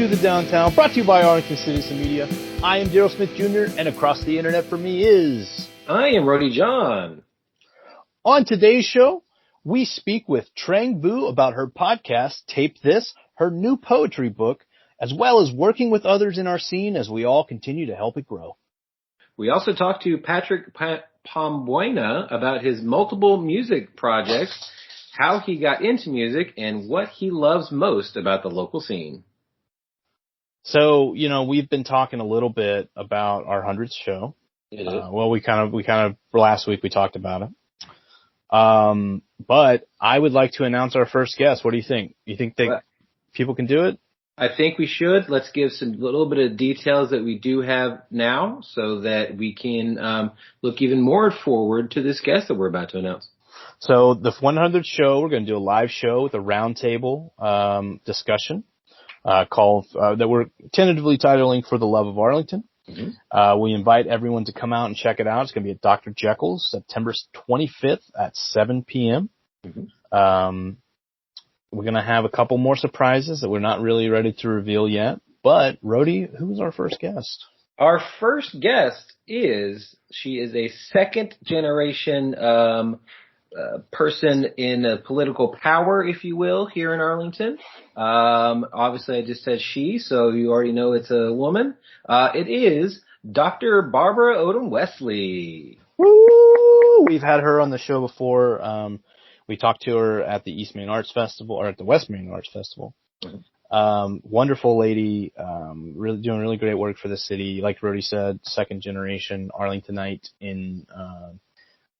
to the Downtown, brought to you by Arlington Citizen Media. I am Daryl Smith Jr., and across the internet for me is... I am Rody John. On today's show, we speak with Trang Vũ about her podcast, Tape This, her new poetry book, as well as working with others in our scene as we all continue to help it grow. We also talked to Patrick Pombuena about his multiple music projects, how he got into music, and what he loves most about the local scene. So, we've been talking a little bit about our 100th show. We kind of last week we talked about it. But I would like to announce our first guest. What do you think? You think that people can do it? I think we should. Let's give some little bit of details that we do have now so that we can look even more forward to this guest that we're about to announce. So the 100th show, we're going to do a live show with a roundtable discussion called that we're tentatively titling For the Love of Arlington. Mm-hmm. We invite everyone to come out and check it out. It's going to be at Dr. Jekyll's, September 25th at 7 p.m. Mm-hmm. We're going to have a couple more surprises that we're not really ready to reveal yet. But, Rody, who's our first guest? Our first guest she is a second-generation person in political power, if you will, here in Arlington. Obviously, I just said she, so you already know it's a woman. It is Dr. Barbara Odom Wesley. Woo! We've had her on the show before. We talked to her at the East Main Arts Festival, or at the West Main Arts Festival. Mm-hmm. Wonderful lady, really doing really great work for the city. Like Rody said, second generation Arlingtonite in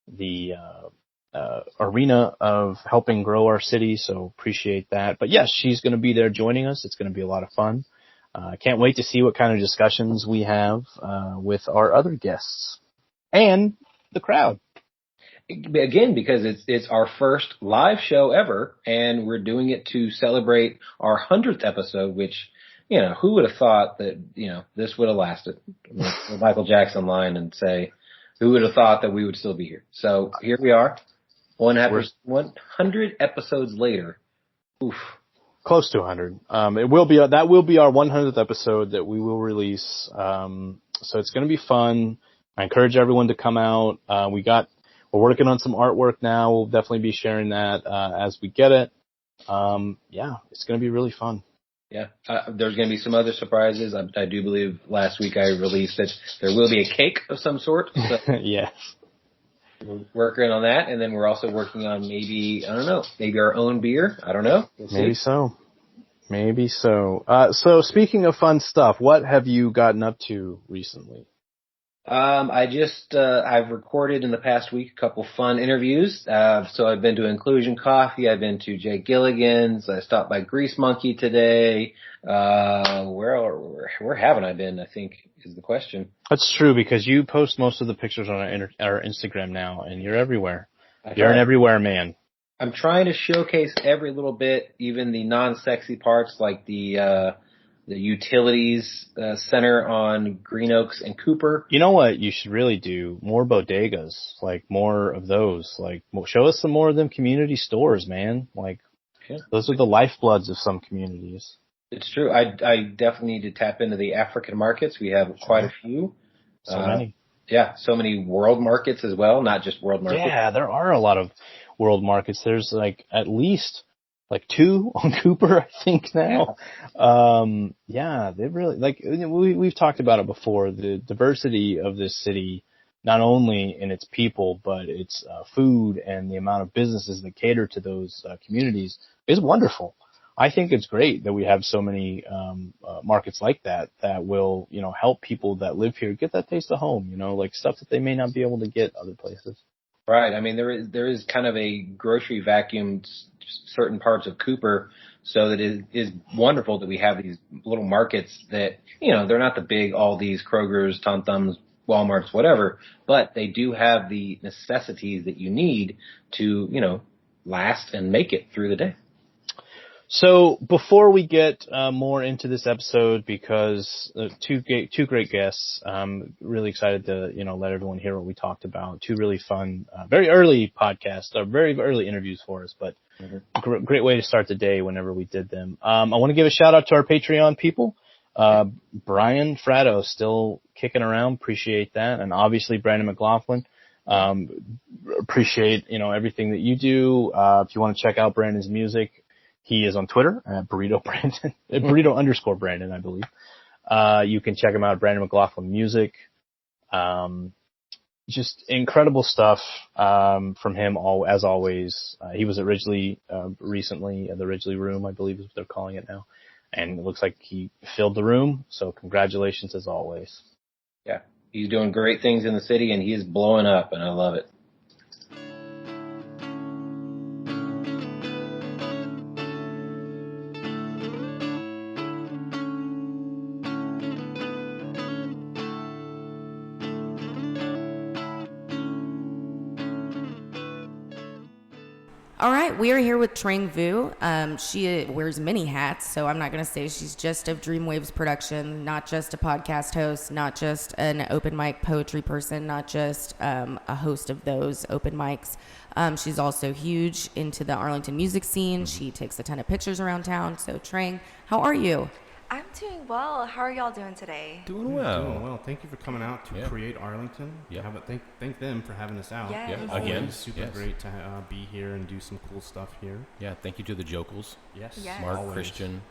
the arena of helping grow our city, so appreciate that. But yes, she's going to be there joining us. It's going to be a lot of fun. Can't wait to see what kind of discussions we have with our other guests and the crowd. Again, because it's our first live show ever, and we're doing it to celebrate our 100th episode, which, who would have thought that, this would have lasted? The Michael Jackson line and say, who would have thought that we would still be here? So here we are, 100 episodes later. Oof. Close to 100. That will be our 100th episode that we will release. So it's going to be fun. I encourage everyone to come out. We're working on some artwork now. We'll definitely be sharing that as we get it. It's going to be really fun. Yeah, there's going to be some other surprises. I do believe last week I released that there will be a cake of some sort. So yes. We're working on that, and then we're also working on maybe our own beer. I don't know. Maybe so. So speaking of fun stuff, what have you gotten up to recently? I've recorded in the past week a couple fun interviews. So I've been to Inclusion Coffee. I've been to Jay Gilligan's. I stopped by Grease Monkey today. Where haven't I been, I think is the question. That's true, because you post most of the pictures on our Instagram now, and you're everywhere. You're an everywhere man. I'm trying to showcase every little bit, even the non-sexy parts like the utilities center on Green Oaks and Cooper. You know what you should really do? More bodegas, like more of those. Like, show us some more of them community stores, man. Like, those are the lifebloods of some communities. It's true. I definitely need to tap into the African markets. We have quite a few. So many. Yeah, so many world markets as well, not just world markets. Yeah, there are a lot of world markets. There's at least 2 on Cooper, I think now. They really, we've talked about it before, the diversity of this city, not only in its people, but its food and the amount of businesses that cater to those communities is wonderful. I think it's great that we have so many markets like that will, help people that live here get that taste of home, like stuff that they may not be able to get other places. Right. I mean, there is kind of a grocery vacuum certain parts of Cooper, so that it is wonderful that we have these little markets that, they're not the big, all these Kroger's, Tom Thumbs, Walmart's, whatever, but they do have the necessities that you need to, last and make it through the day. So before we get more into this episode, because two great guests, really excited to let everyone hear what we talked about. Two really fun, very early podcasts, or very early interviews for us, but great way to start the day whenever we did them. I want to give a shout out to our Patreon people. Brian Fratto still kicking around, appreciate that, and obviously Brandon McLaughlin. Appreciate everything that you do. If you want to check out Brandon's music, he is on Twitter at Burrito Brandon, Burrito_Brandon, I believe. You can check him out at Brandon McLaughlin Music. Just incredible stuff from him, as always. He was at Ridgely recently, at the Ridgely Room, I believe is what they're calling it now. And it looks like he filled the room, so congratulations as always. Yeah, he's doing great things in the city, and he is blowing up, and I love it. All right, we are here with Trang Vũ. She wears many hats, so I'm not going to say she's just of Dreamwaves production, not just a podcast host, not just an open mic poetry person, not just a host of those open mics. She's also huge into the Arlington music scene. She takes a ton of pictures around town. So Trang, how are you? I'm doing well. How are y'all doing today? Doing well. Thank you for coming out to Create Arlington. Yeah. Thank them for having us out. Yes. Yeah. Again, It's super great to be here and do some cool stuff here. Yeah, thank you to the Jokels. Yes. Mark, Always. Christian.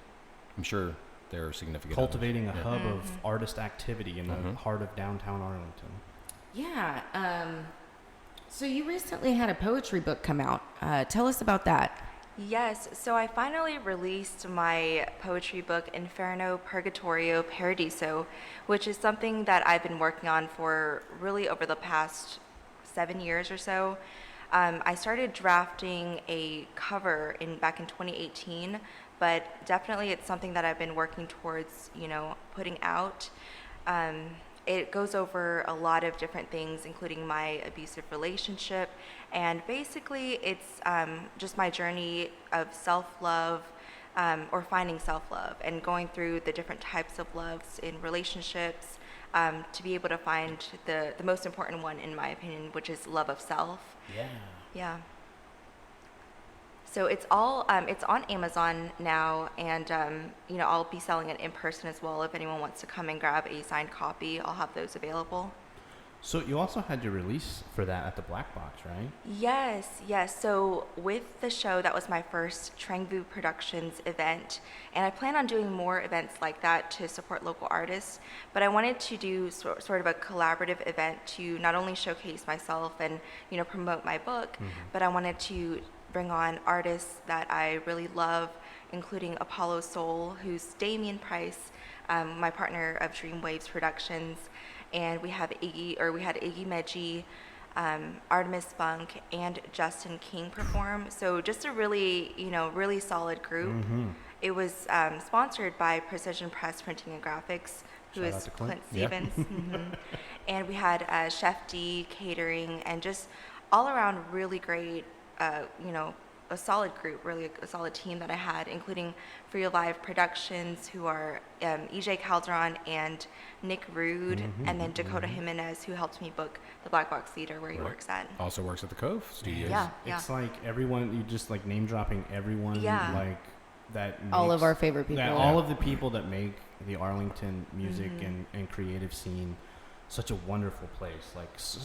I'm sure they're significant. Cultivating a hub of artist activity in the heart of downtown Arlington. Yeah. So you recently had a poetry book come out. Tell us about that. Yes, so I finally released my poetry book, Inferno, Purgatorio, Paradiso, which is something that I've been working on for really over the past 7 years or so. I started drafting a cover back in 2018, but definitely it's something that I've been working towards, putting out. It goes over a lot of different things, including my abusive relationship, and basically it's just my journey of self-love, or finding self-love, and going through the different types of loves in relationships, to be able to find the most important one, in my opinion, which is love of self. Yeah. So it's on Amazon now, and I'll be selling it in person as well. If anyone wants to come and grab a signed copy, I'll have those available. So you also had your release for that at the Black Box, right? Yes. So with the show, that was my first Trang Vũ Productions event, and I plan on doing more events like that to support local artists. But I wanted to do sort of a collaborative event to not only showcase myself and promote my book, but I wanted to bring on artists that I really love, including Apollo Soul, who's Damian Price, my partner of Dreamwaves Productions, and we had Iggy Medji, Artemis Spunk, and Justin King perform. So just a really, really solid group. It was sponsored by Precision Press Printing and Graphics, who is Clint Stevens. And we had Chef D catering, and just all around really great, a solid group, really a solid team that I had, including Free Alive Productions, who are EJ Calderon and Nick Rude, and then Dakota Jimenez, who helped me book the Black Box Theater where he works at. Also works at the Cove Studios. Yeah. It's like everyone, you just like name dropping everyone, like that. All of our favorite people. All of the people that make the Arlington music and creative scene such a wonderful place.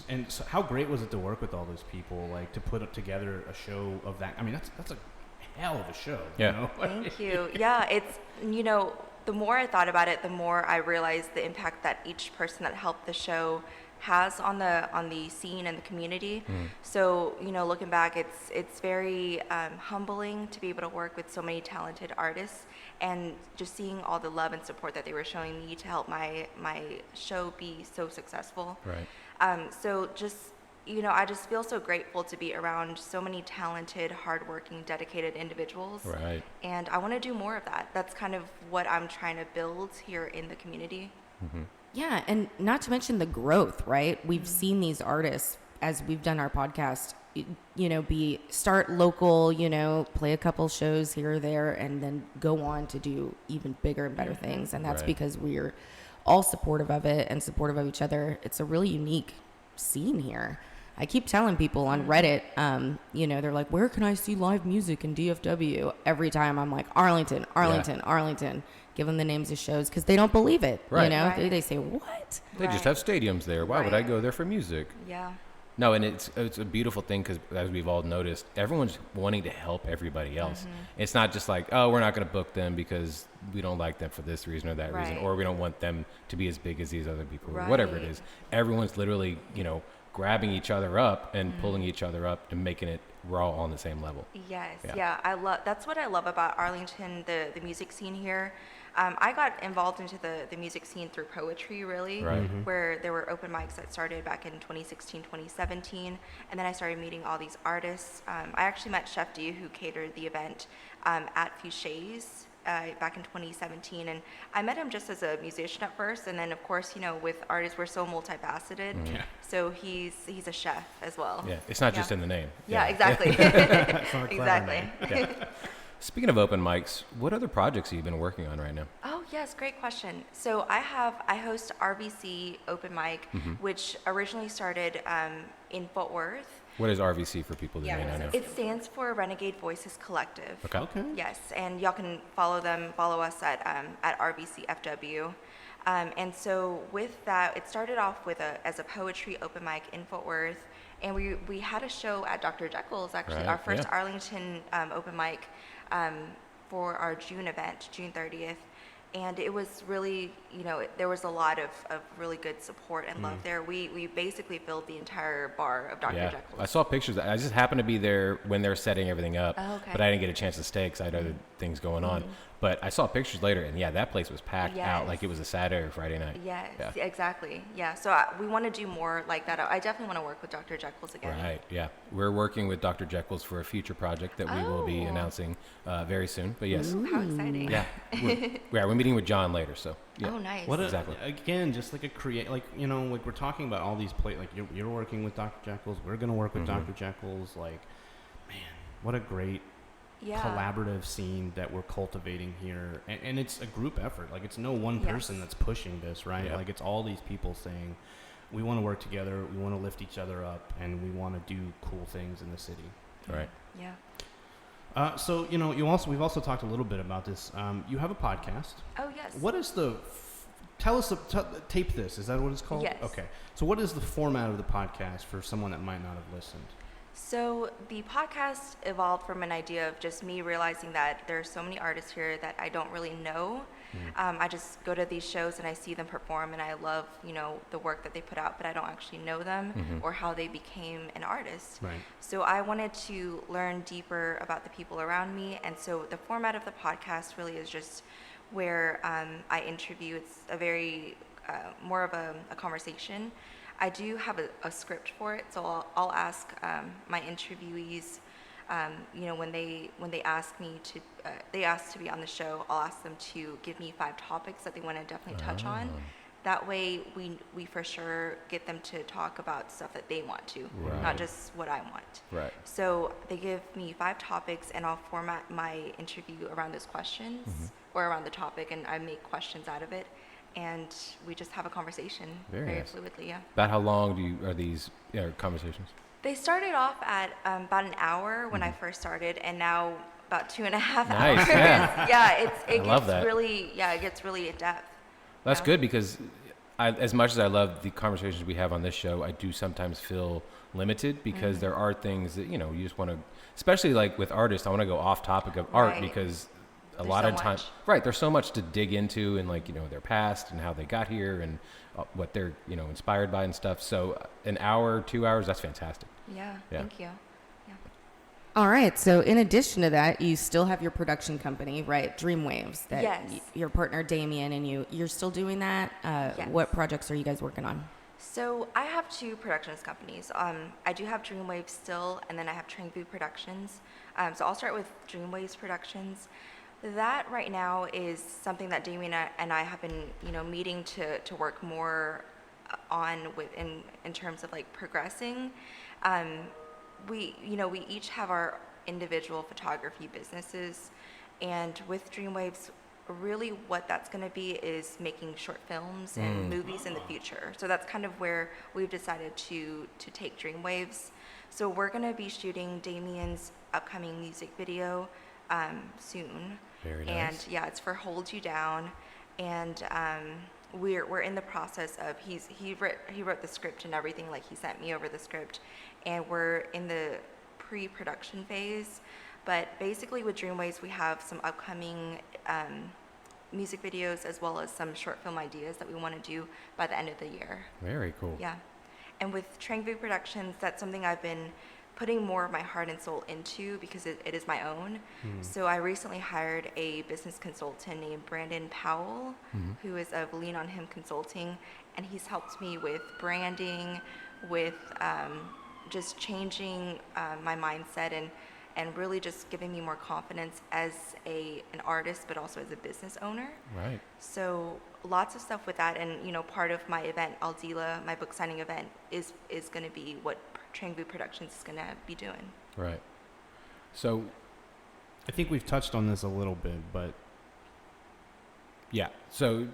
And so how great was it to work with all those people, like to put together a show of that? I mean, that's a hell of a show. Yeah. Thank you. Yeah, it's, the more I thought about it, the more I realized the impact that each person that helped the show has on the scene and the community. So, looking back, it's very humbling to be able to work with so many talented artists, and just seeing all the love and support that they were showing me to help my show be so successful. Right. So just, I just feel so grateful to be around so many talented, hardworking, dedicated individuals. Right. And I want to do more of that. That's kind of what I'm trying to build here in the community. Yeah, and not to mention the growth, right? We've seen these artists, as we've done our podcast, start local, play a couple shows here or there, and then go on to do even bigger and better things. And that's because we're all supportive of it and supportive of each other. It's a really unique scene here. I keep telling people on Reddit, they're like, where can I see live music in DFW? Every time I'm like, Arlington, give them the names of shows because they don't believe it. Right. Right. They say, what? They just have stadiums there. Why would I go there for music? Yeah. No, and it's a beautiful thing because, as we've all noticed, everyone's wanting to help everybody else. It's not just like, oh, we're not going to book them because we don't like them for this reason or that reason, or we don't want them to be as big as these other people, or whatever it is. Everyone's literally, grabbing each other up and pulling each other up and making it, we're all on the same level. Yes, yeah. That's what I love about Arlington, the music scene here. I got involved into the music scene through poetry, really, where there were open mics that started back in 2016, 2017, and then I started meeting all these artists. I actually met Chef D, who catered the event at Fouché's back in 2017, and I met him just as a musician at first, and then of course, with artists we're so multifaceted, so he's a chef as well. Yeah, it's not just in the name. Yeah, exactly. Exactly. Yeah. Speaking of open mics, what other projects have you been working on right now? Oh yes, great question. So I host RVC Open Mic, which originally started in Fort Worth. What is RVC for people that may not know? It stands for Renegade Voices Collective. Okay. Yes, and y'all can follow us at RVCFW. And so with that, it started off as a poetry open mic in Fort Worth, and we had a show at Dr. Jekyll's, actually, our first Arlington open mic for our June event, June 30th. And it was really, there was a lot of really good support and love there. We basically filled the entire bar of Dr. Jekyll's. I saw pictures. I just happened to be there when they were setting everything up, but I didn't get a chance to stay because I had other things going on. But I saw pictures later, and that place was packed out like it was a Saturday or Friday night. Yes, exactly. Yeah, so we want to do more like that. I definitely want to work with Dr. Jekyll's again. Right, yeah. We're working with Dr. Jekyll's for a future project that we will be announcing very soon. But yes. Ooh, how exciting. Yeah. We're meeting with John later, so. Yeah. Oh, nice. Exactly. Again, just like like we're talking about all these like you're working with Dr. Jekyll's, we're going to work with Dr. Jekyll's. Like, man, what a great collaborative scene that we're cultivating here, and it's a group effort. Like, it's no one person that's pushing this, right? Like, it's all these people saying we want to work together, we want to lift each other up, and we want to do cool things in the city. Right. Yeah. So we've also talked a little bit about this. You have a podcast. Oh yes. What is tell us tape this? Is that what it's called? Yes. Okay. So what is the format of the podcast for someone that might not have listened? So the podcast evolved from an idea of just me realizing that there are so many artists here that I don't really know. I just go to these shows and I see them perform, and I love, the work that they put out, but I don't actually know them or how they became an artist. Right. So I wanted to learn deeper about the people around me, and so the format of the podcast really is just where I interview. It's a very more of a conversation. I do have a script for it, so I'll ask my interviewees, when they ask me to, they ask to be on the show, I'll ask them to give me 5 topics that they want to definitely touch on. That way, we for sure get them to talk about stuff that they want to, not just what I want. Right. So they give me 5 topics, and I'll format my interview around those questions or around the topic, and I make questions out of it. And we just have a conversation very nice. fluidly, About how long are these conversations? They started off at about an hour when I first started, and now about 2.5 hours. Nice, yeah. It gets really in depth. That's good, because as much as I love the conversations we have on this show, I do sometimes feel limited because there are things that, you just want to, especially like with artists, I want to go off topic of art because there's lot of time, there's so much to dig into, and their past and how they got here and what they're, inspired by and stuff. So an hour, 2 hours, that's fantastic. Yeah. Thank you. Yeah. All right. So in addition to that, you still have your production company, right? Dreamwaves. Your partner Damien and you're still doing that. Yes. What projects are you guys working on? So I have 2 productions companies. I do have Dreamwaves still, and then I have Trang Vũ Productions. So I'll start with Dreamwaves Productions. That right now is something that Damien and I have been, meeting to work more on in terms of like progressing. we each have our individual photography businesses, and with Dreamwaves, really what that's going to be is making short films and movies in the future. So that's kind of where we've decided to take Dreamwaves. So we're going to be shooting Damien's upcoming music video soon. Very nice. And yeah, it's for Hold You Down, and we're in the process of he wrote the script and everything, like he sent me over the script, and we're in the pre-production phase. But basically with Dreamwaves, we have some upcoming music videos as well as some short film ideas that we want to do by the end of the year. Very cool. Yeah. And with Trang Vũ Productions, that's something I've been putting more of my heart and soul into because it is my own. So I recently hired a business consultant named Brandon Powell, who is of Lean on Him Consulting, and he's helped me with branding, with just changing my mindset and really just giving me more confidence as an artist, but also as a business owner. Right. So lots of stuff with that, and part of my event, Aldila, my book signing event, is going to be what Trang Vũ Productions is going to be doing. Right. So, I think we've touched on this a little bit, but yeah. So,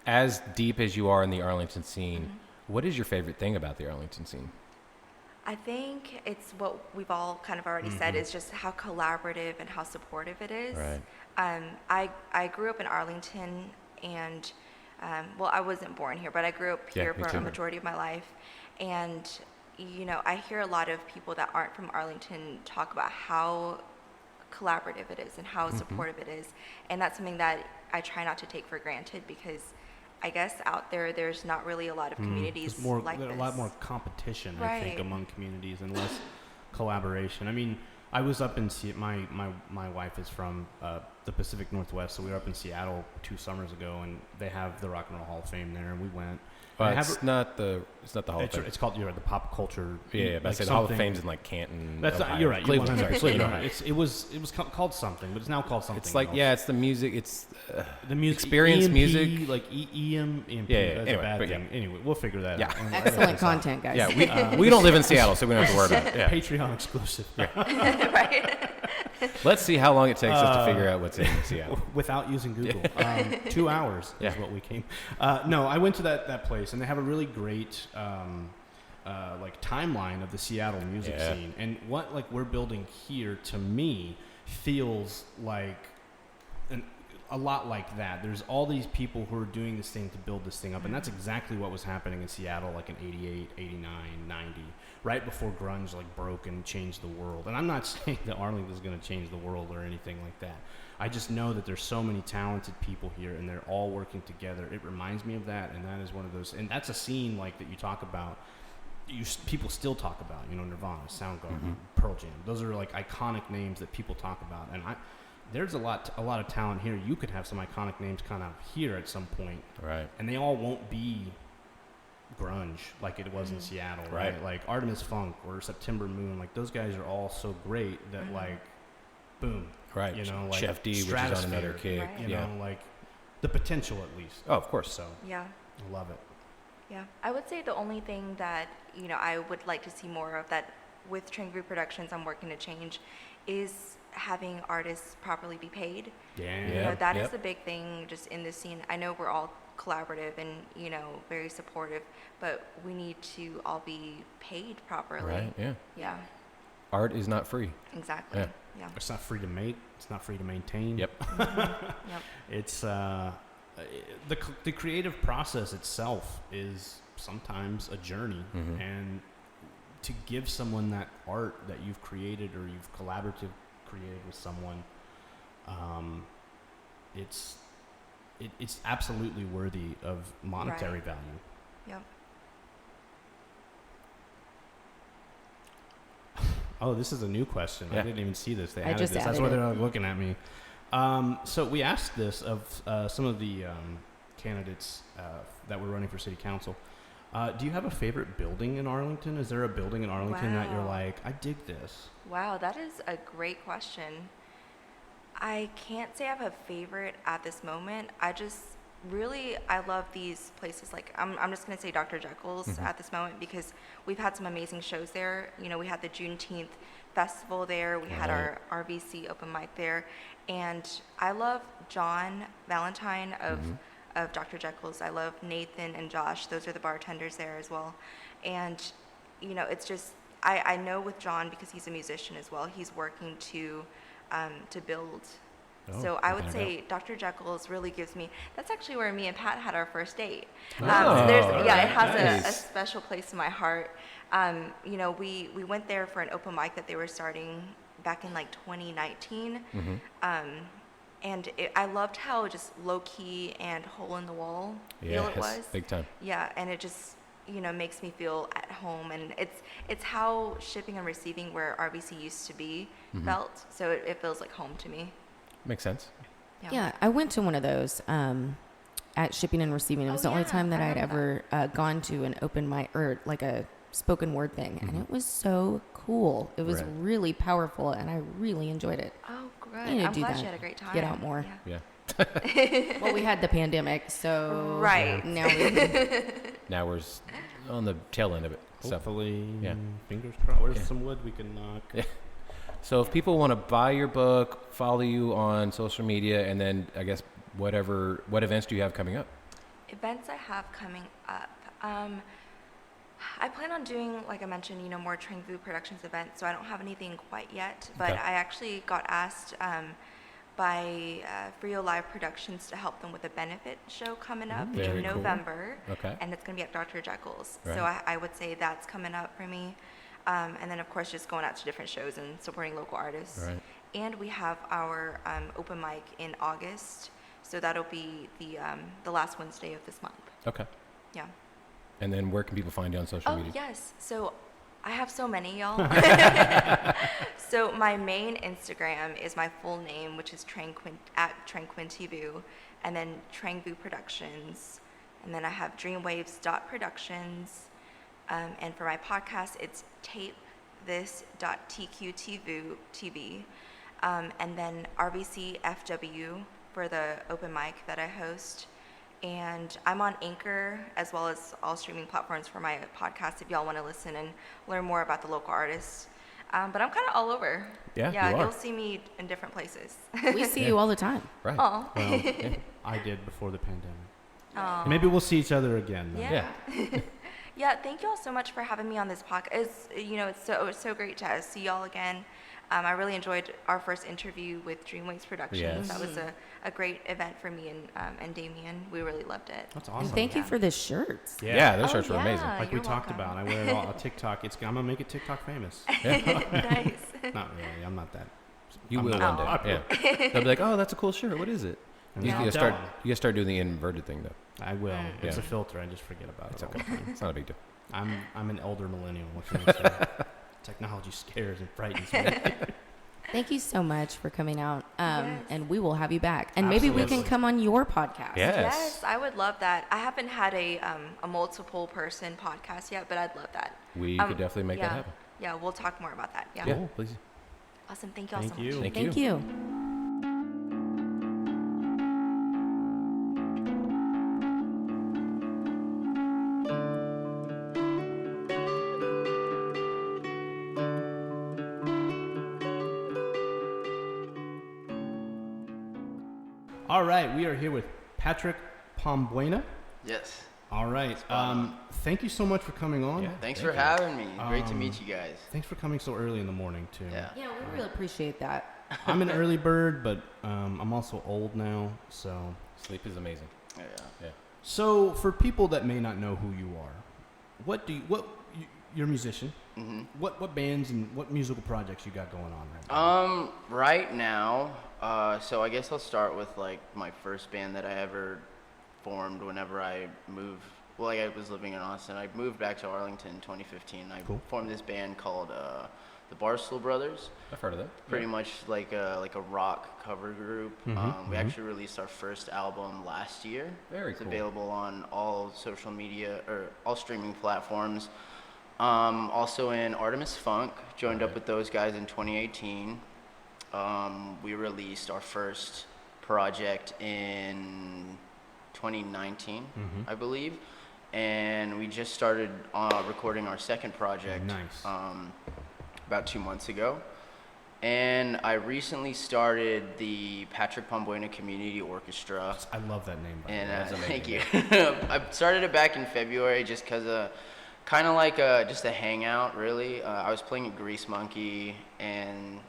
as deep as you are in the Arlington scene, what is your favorite thing about the Arlington scene? I think it's what we've all kind of already said, is just how collaborative and how supportive it is. Right. I grew up in Arlington, and well, I wasn't born here, but I grew up here for a majority of my life. And I hear a lot of people that aren't from Arlington talk about how collaborative it is and how supportive it is. And that's something that I try not to take for granted, because I guess out there's not really a lot of communities like this. A lot more competition, Right. I think, among communities, and less collaboration. I mean, I was up in my wife is from the Pacific Northwest, so we were up in Seattle 2 summers ago, and they have the Rock and Roll Hall of Fame there, and we went. It's not the Hall of Fame. It's called the pop culture. Yeah, but I said the Hall of Fame's in like Canton. That's Ohio. you're right. Cleveland. It was called something, but it's now called something. It's like else. It's the music. It's the music. Experience EMP, music, like EMP. Yeah. That's Anyway, a bad thing. yeah. Anyway, we'll figure that out. Excellent content, guys. Yeah, we don't live in Seattle, so we don't have to worry about it. Yeah. Patreon exclusive. Right. Let's see how long it takes us to figure out what's in Seattle without using Google. 2 hours is what we came. No, I went to that place, and they have a really great like timeline of the Seattle music scene, and what like we're building here to me feels like a lot like that. There's all these people who are doing this thing to build this thing up, and that's exactly what was happening in Seattle like in 88, 89, 90, right before grunge like broke and changed the world. And I'm not saying that Arlington is going to change the world or anything like that. I just know that there's so many talented people here, and they're all working together. It reminds me of that, and that is one of those. And that's a scene like that you talk about. People still talk about, Nirvana, Soundgarden, Pearl Jam. Those are like iconic names that people talk about, and there's a lot of talent here. You could have some iconic names kind of here at some point, right? And they all won't be grunge like it was in Seattle, right? Like Artemis Funk or September Moon, like those guys are all so great that like, boom, right? Like Chef D, which is on another kick, right. You know, like the potential at least. Oh, of course. So Yeah. I love it. Yeah, I would say the only thing that, I would like to see more of that with Trang Vũ Productions I'm working to change is having artists properly be paid. Yeah. That is the big thing just in this scene. I know we're all collaborative and, very supportive, but we need to all be paid properly. Right, yeah. Yeah, Art is not free. exactly. Yeah. Yeah. It's not free to make. It's not free to maintain. Yep. Yep. It's the creative process itself is sometimes a journey, and to give someone that art that you've created or you've collaborative created with someone, it's absolutely worthy of monetary value. Yep. Oh, this is a new question. Yeah. I didn't even see this. They I added just this. That's added why it. they're like looking at me. So we asked this of some of the candidates that were running for city council. Do you have a favorite building in Arlington? Is there a building in Arlington that you're Wow. like, I dig this? Wow, that is a great question. I can't say I have a favorite at this moment. really, I love these places. Like, I'm just going to say Dr. Jekyll's at this moment because we've had some amazing shows there. You know, we had the Juneteenth festival there. We had our RVC open mic there. And I love John Valentine of Dr. Jekyll's. I love Nathan and Josh. Those are the bartenders there as well. And, you know, it's just, I know with John, because he's a musician as well, he's working to build. So I would say Dr. Jekyll's really gives me, that's actually where me and Pat had our first date. So it has a special place in my heart. You know, we went there for an open mic that they were starting back in like 2019. And I loved how just low key and hole in the wall feel it was. Big time. Yeah, and it just, you know, makes me feel at home. And it's how shipping and receiving where RBC used to be felt. So it feels like home to me. Makes sense. Yeah, I went to one of those at shipping and receiving. It was the only time that I had ever gone to an open mic or like a spoken word thing, and it was so cool. It was really powerful, and I really enjoyed it. Oh, great! I'm glad you had a great time. Get out more. Yeah. Well, we had the pandemic, so now we're on the tail end of it. Hopefully, yeah. Fingers crossed. Where's some wood we can knock? Yeah. So if people want to buy your book, follow you on social media, and then I guess what events do you have coming up? Events I have coming up. I plan on doing, like I mentioned, you know, more Trang Vũ Productions events, so I don't have anything quite yet, but I actually got asked by Frio Live Productions to help them with a benefit show coming up in November, and it's going to be at Dr. Jekyll's. So I would say that's coming up for me. And then, of course, just going out to different shows and supporting local artists. And we have our open mic in August, so that'll be the last Wednesday of this month. Okay. Yeah. And then where can people find you on social media? Oh, yes. So I have so many, y'all. So my main Instagram is my full name, which is at TrangQuinTV, and then Trang Vũ Productions. And then I have dreamwaves.productions. And for my podcast, it's tapethis.tqtv. And then RVCFW for the open mic that I host. And I'm on Anchor as well as all streaming platforms for my podcast if y'all want to listen and learn more about the local artists. But I'm kind of all over. Yeah, you'll see me in different places. We see you all the time. Right. Oh. Well, I did before the pandemic. Maybe we'll see each other again. Though. Yeah. Yeah, thank you all so much for having me on this podcast. It's so great to see y'all again. I really enjoyed our first interview with Dreamwaves Productions. Yes. That was a great event for me and Damien. We really loved it. That's awesome. And thank you for the shirts. Yeah, those shirts were amazing. Like we talked about, I wear it all on TikTok. I'm gonna make it TikTok famous. Nice. Not really. I'm not that. You will one day. Yeah. They'll be like, "Oh, that's a cool shirt. What is it?" You gotta start doing the inverted thing though. I will. It's a filter. I just forget about it. It's okay. It's not a big deal. I'm an older millennial. What can I say? Technology scares and frightens me. Thank you so much for coming out, Yes. and we will have you back. And maybe we can come on your podcast. Yes, I would love that. I haven't had a multiple person podcast yet, but I'd love that. We could definitely make that happen. Yeah, we'll talk more about that. Yeah. Yeah, please. Awesome. Thank you all so much. Thank you. All right, we are here with Patrick Pombuena. Yes. All right. Thank you so much for coming on. Yeah. Thanks for having me. Great to meet you guys. Thanks for coming so early in the morning too. Yeah. Yeah, we really appreciate that. I'm an early bird, but I'm also old now, so. Sleep is amazing. Yeah. So for people that may not know who you are, you're a musician. Mm-hmm. What bands and what musical projects you got going on right now? Right now, so I guess I'll start with like my first band that I ever formed whenever I moved. Well, like I was living in Austin. I moved back to Arlington in 2015. I formed this band called the Barstool Brothers. I've heard of that. Pretty much like a rock cover group. We actually released our first album last year. Very It's cool. available on all social media or all streaming platforms. Also in Artemis Funk, joined up with those guys in 2018. We released our first project in 2019, I believe. And we just started recording our second project about 2 months ago. And I recently started the Patrick Pombuena Community Orchestra. I love that name. And thank you. I started it back in February just because kind of like just a hangout, really. I was playing at Grease Monkey, and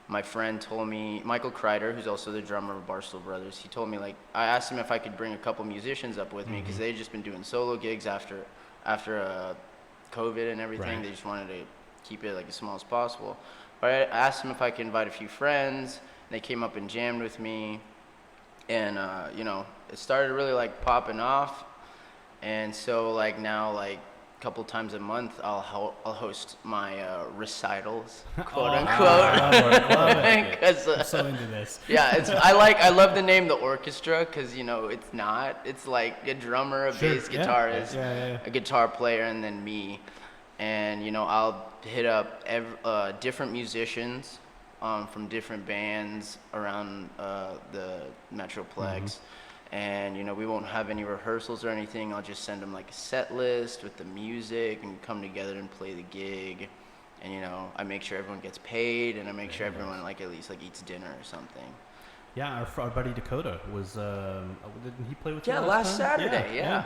my friend told me, Michael Kreider, who's also the drummer of Barstool Brothers, he told me, like, I asked him if I could bring a couple musicians up with me because they'd just been doing solo gigs after COVID and everything. They just wanted to keep it like as small as possible. But I asked him if I could invite a few friends. They came up and jammed with me, and you know, it started really like popping off. And so like now, like a couple times a month, I'll host my recitals, quote unquote. Love it. I'm so into this. Yeah, I love the name the orchestra because, you know, it's like a drummer, a bass guitarist, a guitar player, and then me. And, you know, I'll hit up different musicians from different bands around the Metroplex. And, you know, we won't have any rehearsals or anything. I'll just send them like a set list with the music and come together and play the gig. And, you know, I make sure everyone gets paid, and I make sure everyone like at least like eats dinner or something. Yeah, our buddy Dakota was, didn't he play with you last Saturday, yeah.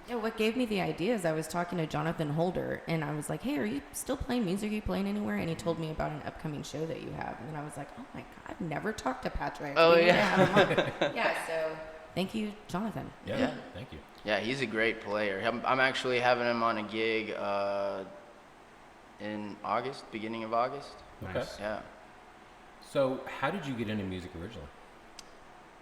Yeah, what gave me the idea is I was talking to Jonathan Holder, and I was like, hey, are you still playing music? Are you playing anywhere? And he told me about an upcoming show that you have. And then I was like, oh my God, I've never talked to Patrick. Oh, We need to yeah. have him on. Yeah, so thank you, Jonathan. Yeah, thank you. Yeah, he's a great player. I'm actually having him on a gig in August, beginning of August. Okay. Yeah. So how did you get into music originally?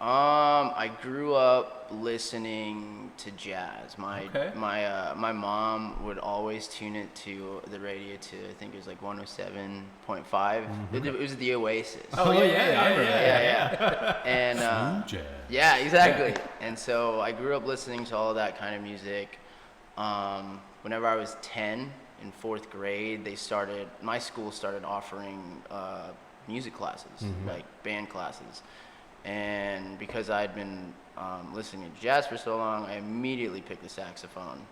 I grew up listening to jazz. My mom would always tune it to the radio to, I think it was like 107.5. It was the Oasis. Oh yeah. And Smooth jazz. yeah, exactly. And so I grew up listening to all that kind of music. Whenever I was 10 in 4th grade, my school started offering music classes, like band classes. And because I'd been listening to jazz for so long, I immediately picked the saxophone.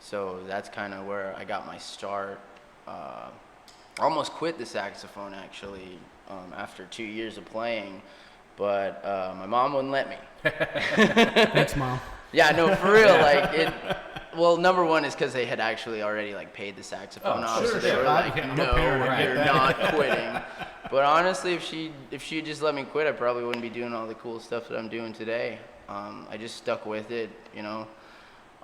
So that's kind of where I got my start. I almost quit the saxophone, actually, after 2 years of playing, but my mom wouldn't let me. Thanks, Mom. Yeah, no, for real. Well, number one is because they had actually already like paid the saxophone off, so they were like, "No, you're not quitting." But honestly, if she just let me quit, I probably wouldn't be doing all the cool stuff that I'm doing today. I just stuck with it, you know.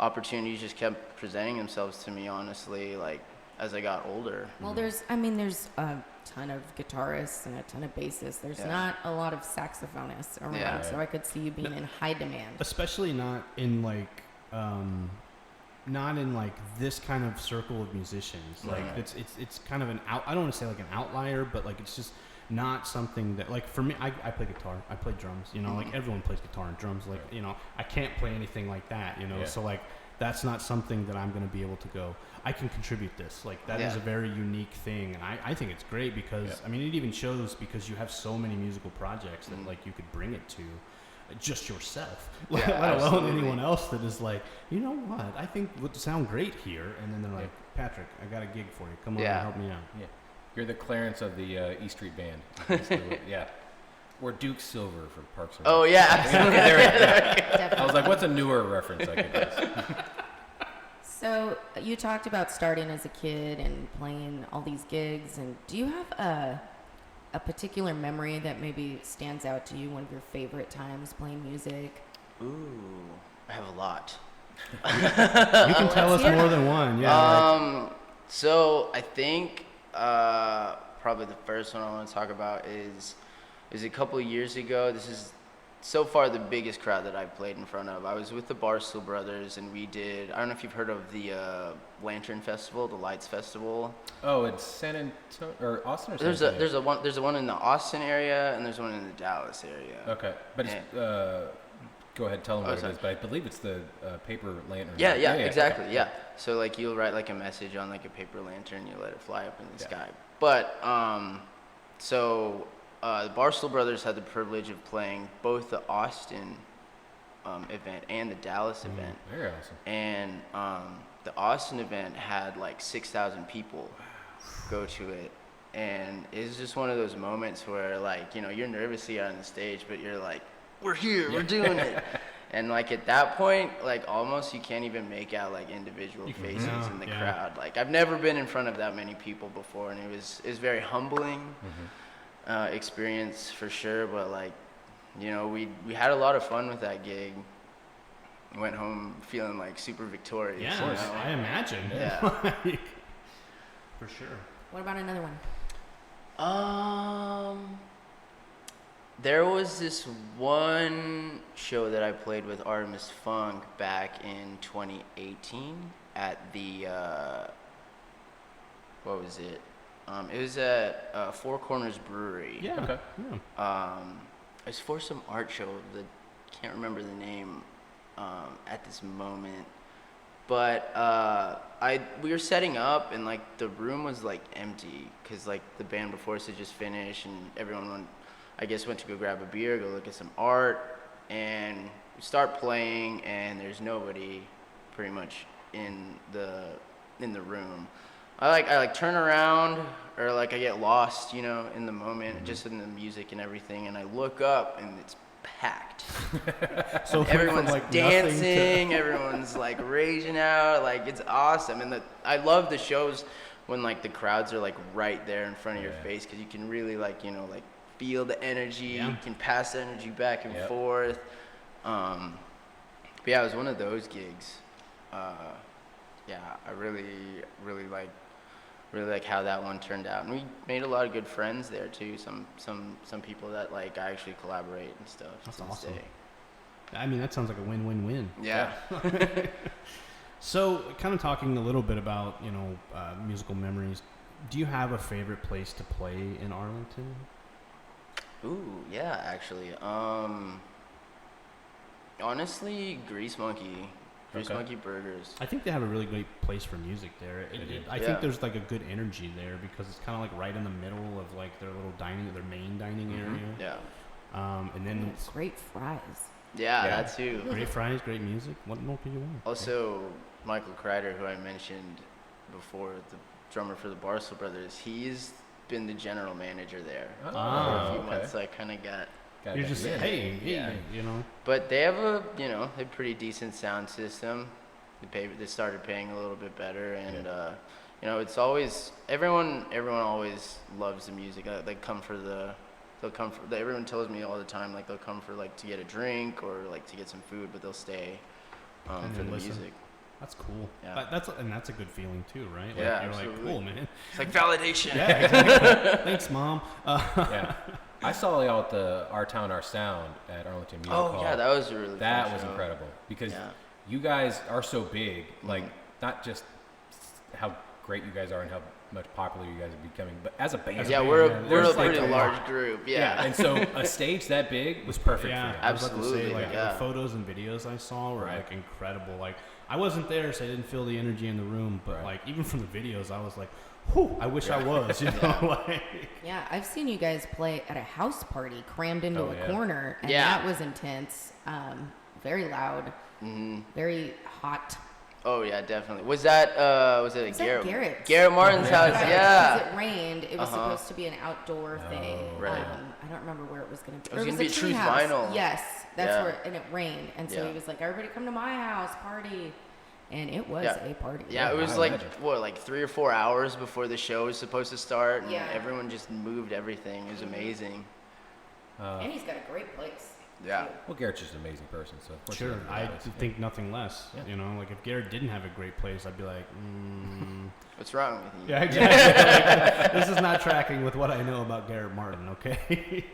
Opportunities just kept presenting themselves to me, honestly, like as I got older. Well, there's a ton of guitarists and a ton of bassists. There's not a lot of saxophonists around, so I could see you being in high demand. Especially not in like this kind of circle of musicians. Like it's kind of I don't want to say like an outlier, but like it's just not something that, like, for me, I play guitar, I play drums, you know, like everyone plays guitar and drums, like, you know, I can't play anything like that, you know, so like that's not something that I'm going to be able to go, I can contribute this, like that is a very unique thing, and I think it's great because I mean it even shows because you have so many musical projects that like you could bring it to just yourself, let alone anyone else that is like, you know what, I think would sound great here, and then they're like, Patrick, I got a gig for you, come on and help me out. You're the Clarence of the E Street Band. Or Duke Silver for Parks and Rec. Oh yeah, absolutely. I was like, what's a newer reference I could use? So you talked about starting as a kid and playing all these gigs, and do you have a particular memory that maybe stands out to you, one of your favorite times playing music? Ooh, I have a lot. You can tell us more than one. So I think probably the first one I want to talk about is a couple of years ago. This is so far the biggest crowd that I've played in front of. I was with the Barstool Brothers, and we did, I don't know if you've heard of the Lantern Festival, the Lights Festival. Oh, it's San Antonio or Austin or San Antonio? There's one in the Austin area, and there's one in the Dallas area. Okay, but go ahead, tell them what it is. But I believe it's the paper lantern. Yeah, exactly. Okay. Yeah. So like you'll write like a message on like a paper lantern, you let it fly up in the sky. But the Barstool Brothers had the privilege of playing both the Austin event and the Dallas event. Very awesome. And the Austin event had like 6,000 people go to it. And it's just one of those moments where, like, you know, you're nervous to get on the stage, but you're like, we're here, we're doing it. And like at that point, like almost you can't even make out like individual faces in the crowd. Like I've never been in front of that many people before, and it was very humbling experience for sure. But like, you know, we had a lot of fun with that gig. Went home feeling like super victorious. Yeah, you know? I imagine. Yeah. For sure. What about another one? There was this one show that I played with Artemis Funk back in 2018 at the, what was it? It was at Four Corners Brewery. Yeah. Okay. Yeah. It was for some art show that can't remember the name at this moment. But we were setting up, and like the room was like empty because like the band before us had just finished, and everyone went to go grab a beer, go look at some art, and we start playing, and there's nobody pretty much in the room. I turn around, or like I get lost, you know, in the moment, just in the music and everything, and I look up and it's packed. So everyone's like dancing, everyone's like raging out, like it's awesome. And I love the shows when like the crowds are like right there in front of your face, because you can really like, you know, like feel the energy, you can pass the energy back and forth. But yeah, it was one of those gigs. Yeah, I really like how that one turned out, and we made a lot of good friends there too. Some people that like I actually collaborate and stuff. That's awesome. I mean, that sounds like a win-win-win. Yeah. So, kind of talking a little bit about, you know, musical memories. Do you have a favorite place to play in Arlington? Ooh, yeah, actually. Honestly, Grease Monkey Burgers. I think they have a really great place for music there. I think there's like a good energy there because it's kind of like right in the middle of like their main dining area. Yeah. And then It's great fries. Yeah, that too. Great fries, great music. What more could you want? Also, Michael Kreider, who I mentioned before, the drummer for the Barstool Brothers, he's been the general manager there for a few months. So I kind of got. You're just hey, you know. But they have a pretty decent sound system. They started paying a little bit better, and you know, it's always everyone always loves the music. Everyone tells me all the time, like they'll come for like to get a drink or like to get some food, but they'll stay for the music. That's cool. Yeah. That's a good feeling too, right? Like, Yeah, you're absolutely. like, cool, man. It's like validation. Yeah, exactly. Thanks, Mom. Yeah. I saw y'all at the Our Town, Our Sound at Arlington Music Hall. Oh, yeah, that was a really That fun was show. incredible because you guys are so big, like not just how great you guys are and how much popular you guys are becoming, but as a band. Yeah, we're a like pretty large group. Yeah. And so a stage that big was perfect for you. I was about to Absolutely, say, like, yeah. the photos and videos I saw were like incredible. Like, I wasn't there, so I didn't feel the energy in the room, but like even from the videos, I was like, whew, I wish I was, you know, like. Yeah, I've seen you guys play at a house party crammed into a corner, and that was intense. Very loud, very hot. Oh yeah, definitely. Was it Garrett? Garrett Martin's house? Yeah. Because it rained. It was supposed to be an outdoor thing. Right. I don't remember where it was going to be. It was going to be a Truth treehouse. Vinyl. Yes, that's where, and it rained, and so Yeah. he was like, "Everybody come to my house, party," and it was a party. Yeah, it was like 3 or 4 hours before the show was supposed to start, and everyone just moved everything. It was amazing. And he's got a great place. Yeah. Well, Garrett's just an amazing person, so of course. Sure, I think nothing less. You know, like if Garrett didn't have a great place, I'd be like, What's wrong with you? Yeah, exactly. Like, this is not tracking with what I know about Garrett Martin, okay?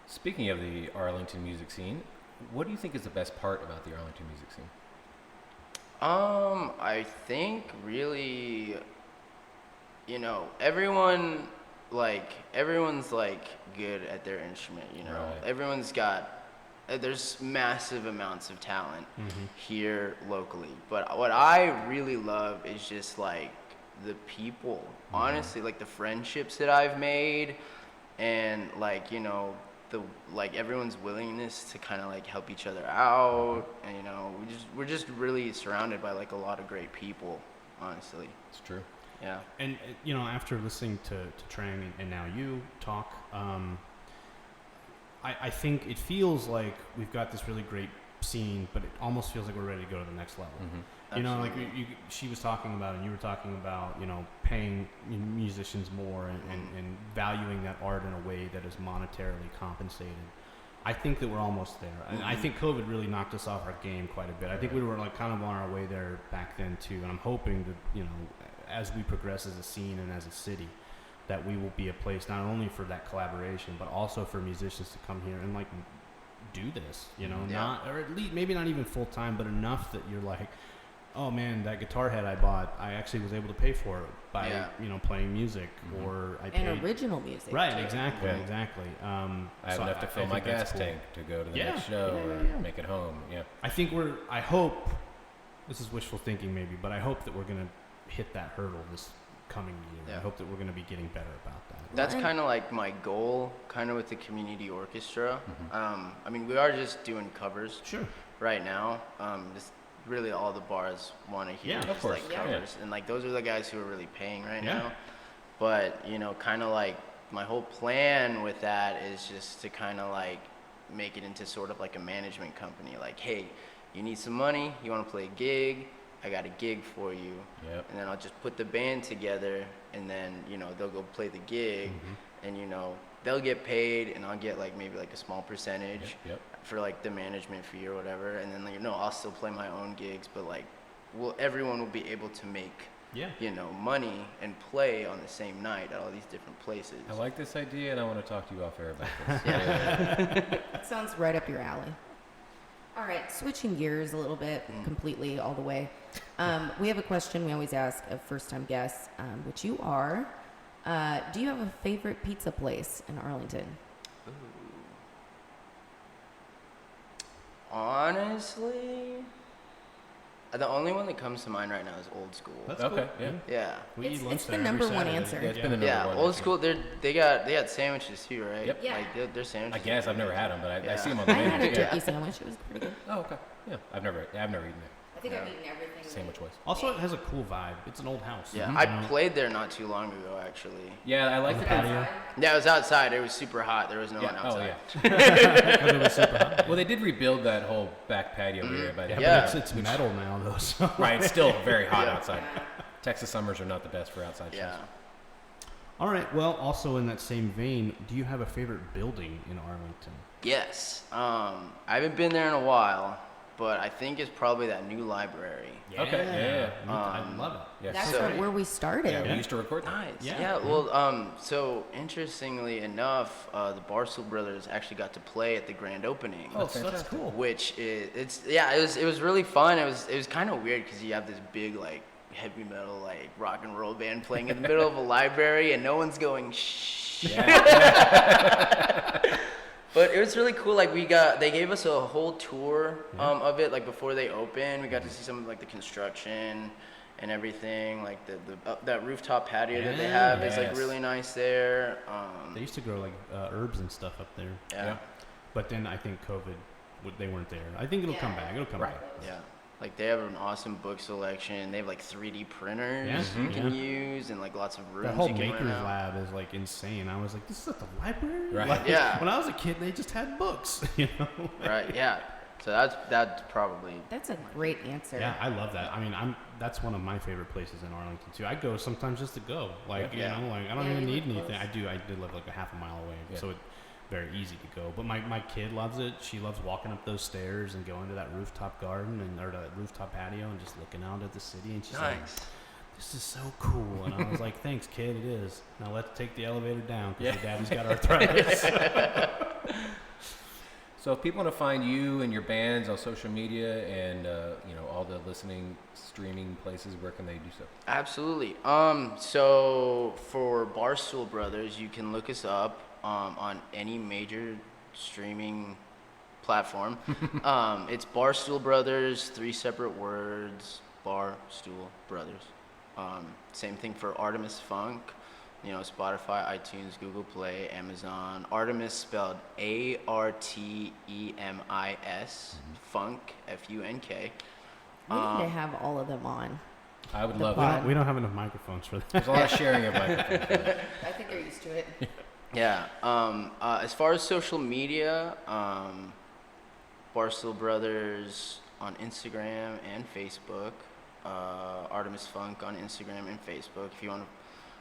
Speaking of the Arlington music scene, what do you think is the best part about the Arlington music scene? I think really, you know, everyone's like good at their instrument, you know. Right. There's massive amounts of talent here locally. But what I really love is just like the people, honestly, like the friendships that I've made, and like, you know, like everyone's willingness to kind of like help each other out, and we're just really surrounded by like a lot of great people, honestly. It's true. Yeah. And after listening to Trang and now you talk, I think it feels like we've got this really great scene, but it almost feels like we're ready to go to the next level. Like she was talking about, and you were talking about, paying musicians more and valuing that art in a way that is monetarily compensated. I think that we're almost there. And I think COVID really knocked us off our game quite a bit. I think we were like kind of on our way there back then too. And I'm hoping that, as we progress as a scene and as a city, that we will be a place not only for that collaboration, but also for musicians to come here and like do this, not, or at least maybe not even full time, but enough that you're like, oh man, that guitar head I bought, I actually was able to pay for it by playing music, or I paid. And original music. Right, too. exactly. I have enough to fill my gas tank to go to the next show or make it home. Yeah. I hope, this is wishful thinking maybe, but I hope that we're going to hit that hurdle this coming year. I hope that we're going to be getting better about that. That's kind of like my goal, kind of with the community orchestra. We are just doing covers right now. Just really all the bars want to hear just like covers, and like those are the guys who are really paying right now. But kind of like my whole plan with that is just to kind of like make it into sort of like a management company. Like, hey, you need some money, you want to play a gig, I got a gig for you. And then I'll just put the band together, and then they'll go play the gig, and they'll get paid, and I'll get like maybe like a small percentage for like the management fee or whatever, and then I'll still play my own gigs, but like everyone will be able to make money and play on the same night at all these different places. I like this idea, and I want to talk to you off air about this. That sounds right up your alley. All right, switching gears a little bit, completely all the way. We have a question we always ask of first-time guests, which you are. Do you have a favorite pizza place in Arlington? Ooh. Honestly, the only one that comes to mind right now is Old School. That's okay. Cool. Yeah. It's the number one answer. Yeah, it's been the number one. Old School. They got sandwiches too, right? Yep. Yeah. Like their sandwiches. I guess I've never had them, but I see them on the I menu. had a turkey sandwich. It was pretty good. Oh, okay. Yeah, I've never eaten it. I think I've eaten everything. Sandwich-wise. Also, it has a cool vibe. It's an old house. Yeah, I played there not too long ago, actually. Yeah, I like the patio. Yeah, it was outside. It was super hot. There was no one outside. Oh, yeah. It was super hot. Well, they did rebuild that whole back patio area by the But it's metal now, though. So. Right, it's still very hot outside. Texas summers are not the best for outside shows. All right. Well, also in that same vein, do you have a favorite building in Arlington? Yes. I haven't been there in a while, but I think it's probably that new library. Yeah. Okay. Yeah. I love it. Yeah. That's So- where we started. Yeah, we used to record there. Nice. Yeah. Yeah. Well, so interestingly enough, the Barstool Brothers actually got to play at the grand opening. Oh, That's cool. Which it was really fun. It was kind of weird because you have this big like heavy metal like rock and roll band playing in the middle of a library and no one's going shh. Yeah. But it was really cool. Like they gave us a whole tour of it. Like before they opened, we got to see some of like the construction and everything. Like that rooftop patio that they have is like really nice there. They used to grow like herbs and stuff up there. Yeah. But then I think COVID, they weren't there. I think it'll come back. It'll come back. Yeah. Like they have an awesome book selection. They have like 3D printers you can use, and like lots of rooms. That whole you can maker's rent out. lab is like insane. I was like, this is at the library. Right. Like, Yeah. When I was a kid, they just had books. Right. Yeah. So that's probably. That's a great answer. Yeah, I love that. I mean, that's one of my favorite places in Arlington too. I go sometimes just to go. Like Yeah. like I don't Yeah, even you need live anything. close. I did live like a half a mile away, Yeah. so it's very easy to go. But my kid loves it. She loves walking up those stairs and going to that rooftop garden or the rooftop patio and just looking out at the city. And she's like, "This is so cool." And I was like, "Thanks, kid. It is. Now let's take the elevator down because your daddy's got arthritis." So if people want to find you and your bands on social media and all the listening, streaming places, where can they do so? Absolutely. So for Barstool Brothers, you can look us up on any major streaming platform. It's Barstool Brothers, 3 separate words, Barstool Brothers. Same thing for Artemis Funk. Spotify, iTunes, Google Play, Amazon. Artemis spelled Artemis, Funk, Funk. We need to have all of them on. I would The love pod. that. We don't have enough microphones for that. There's a lot of sharing of microphones. I think they're used to it. Yeah. As far as social media, Barstool Brothers on Instagram and Facebook. Artemis Funk on Instagram and Facebook. If you want to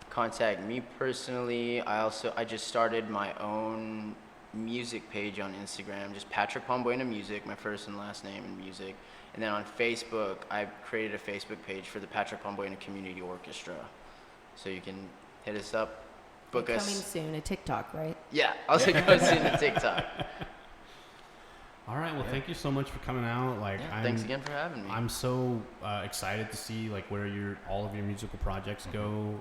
contact me personally, I just started my own music page on Instagram, just Patrick Pombuena Music, my first and last name in music. And then on Facebook, I've created a Facebook page for the Patrick Pombuena Community Orchestra. So you can hit us up, book Coming us. soon, a TikTok, right? Yeah, also go soon to TikTok. All right. Well, thank you so much for coming out. Thanks again for having me. I'm so excited to see where all of your musical projects go.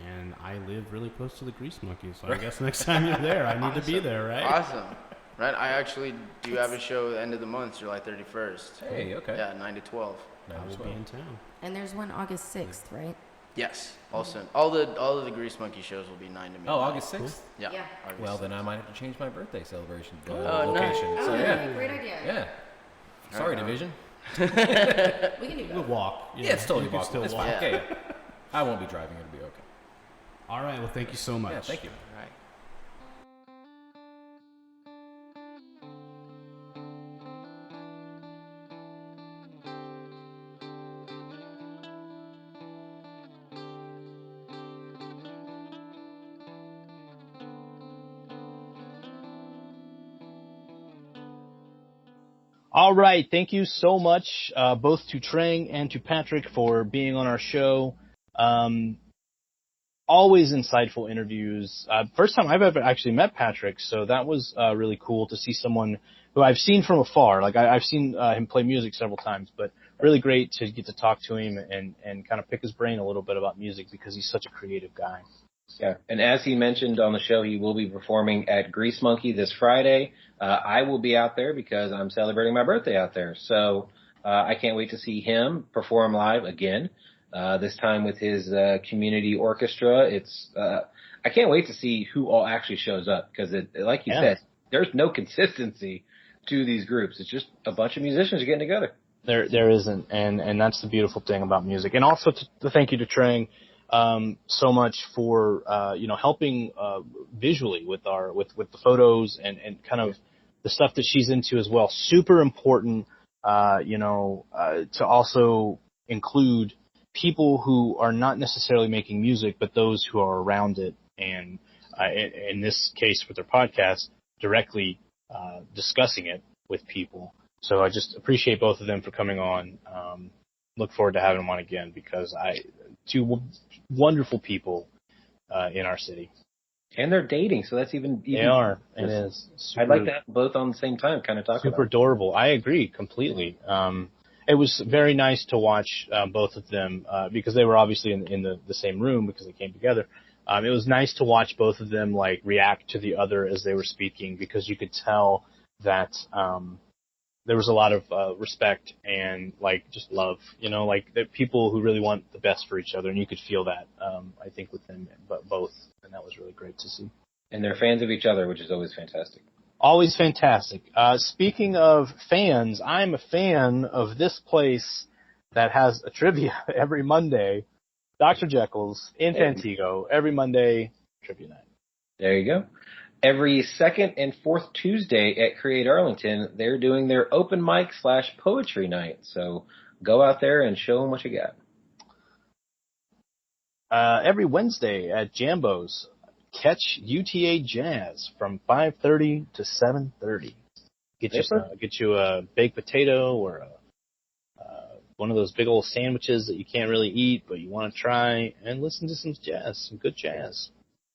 And I live really close to the Grease Monkey, so I guess next time you're there, I need to be there, right? Awesome. Right, I actually do have a show at the end of the month, July 31st. Hey, okay. Yeah, 9 to 12. I will be in town. And there's one August 6th, right? Yes. Also, all of the Grease Monkey shows will be 9 to midnight. Oh, August 6th? Cool. Yeah. Yeah. August Well, then 6th. I might have to change my birthday celebration Oh, location. nice. So, yeah. Great idea. Yeah. Sorry, Division. We can do We'll both. walk. Yeah, it's totally you can walkable. still It's walk. fine. Yeah. I won't be driving. It'll be okay. All right. Well, thank you so much. Yeah, thank you. All right. All right. Thank you so much, both to Trang and to Patrick for being on our show. Always insightful interviews. First time I've ever actually met Patrick, so that was really cool to see someone who I've seen from afar. I've seen him play music several times, but really great to get to talk to him and kind of pick his brain a little bit about music because he's such a creative guy. Yeah, and as he mentioned on the show, he will be performing at Grease Monkey this Friday. I will be out there because I'm celebrating my birthday out there. So I can't wait to see him perform live again, this time with his community orchestra. I can't wait to see who all actually shows up because, like you said, there's no consistency to these groups. It's just a bunch of musicians getting together. There isn't, and that's the beautiful thing about music. And also to thank you to Trang so much for helping visually with the photos and kind of the stuff that she's into as well. Super important, to also include people who are not necessarily making music, but those who are around it, and in this case with their podcast, directly discussing it with people. So I just appreciate both of them for coming on. Look forward to having them on again because two wonderful people in our city. And they're dating, so that's even They are. It is. Super, I'd like to have them both on the same time, kind of talk super about it. adorable. I agree completely. It was very nice to watch both of them because they were obviously in the same room because they came together. It was nice to watch both of them react to the other as they were speaking because you could tell that there was a lot of respect and just love, that people who really want the best for each other, and you could feel that I think with them both, and that was really great to see. And they're fans of each other, which is always fantastic. Always fantastic. Speaking of fans, I'm a fan of this place that has a trivia every Monday. Dr. Jekyll's in Fantigo, every Monday, trivia night. There you go. Every second and fourth Tuesday at Create Arlington, they're doing their open mic / poetry night. So go out there and show them what you got. Every Wednesday at Jambo's, catch UTA Jazz from 5:30 to 7:30. Get you a baked potato or one of those big old sandwiches that you can't really eat, but you want to try, and listen to some good jazz.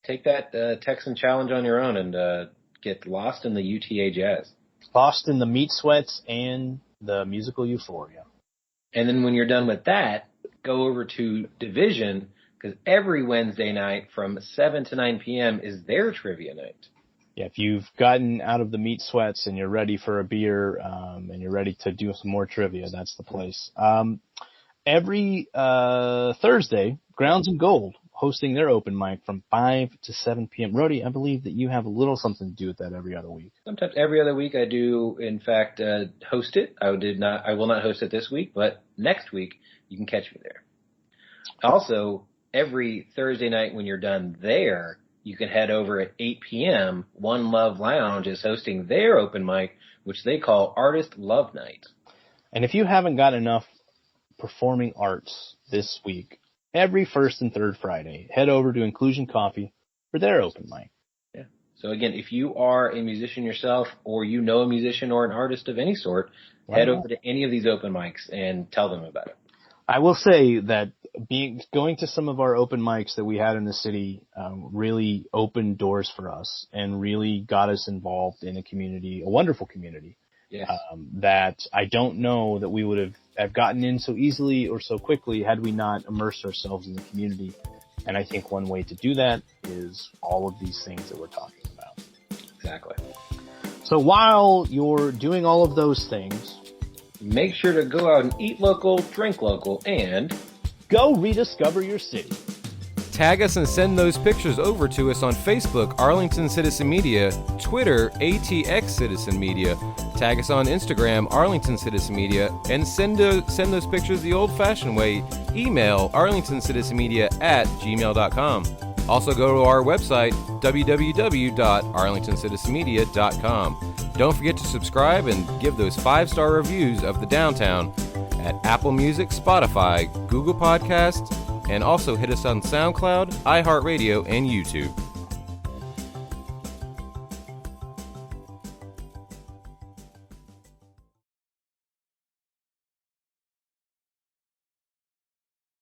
Take that Texan challenge on your own and get lost in the UTA Jazz. Lost in the meat sweats and the musical euphoria. And then when you're done with that, go over to Division, because every Wednesday night from 7 to 9 p.m. is their trivia night. Yeah, if you've gotten out of the meat sweats and you're ready for a beer and you're ready to do some more trivia, that's the place. Every Thursday, Grounds and Gold hosting their open mic from 5 to 7 p.m. Rody, I believe that you have a little something to do with that every other week. Sometimes every other week I do, in fact, host it. I will not host it this week, but next week you can catch me there. Also, every Thursday night when you're done there, you can head over at 8 p.m. One Love Lounge is hosting their open mic, which they call Artist Love Night. And if you haven't got enough performing arts this week, every first and third Friday, head over to Inclusion Coffee for their open mic. Yeah. So again, if you are a musician yourself, or you know a musician or an artist of any sort, head over to any of these open mics and tell them about it. I will say that going to some of our open mics that we had in the city really opened doors for us and really got us involved in a community, a wonderful community. Yes. That I don't know that we would have gotten in so easily or so quickly had we not immersed ourselves in the community. And I think one way to do that is all of these things that we're talking about. Exactly. So while you're doing all of those things, make sure to go out and eat local, drink local, and go rediscover your city. Tag us and send those pictures over to us on Facebook, Arlington Citizen Media, Twitter, ATX Citizen Media. Tag us on Instagram, Arlington Citizen Media, and send those pictures the old-fashioned way. Email arlingtoncitizenmedia@gmail.com. Also go to our website, www.arlingtoncitizenmedia.com. Don't forget to subscribe and give those 5-star reviews of the downtown at Apple Music, Spotify, Google Podcasts, and also hit us on SoundCloud, iHeartRadio, and YouTube.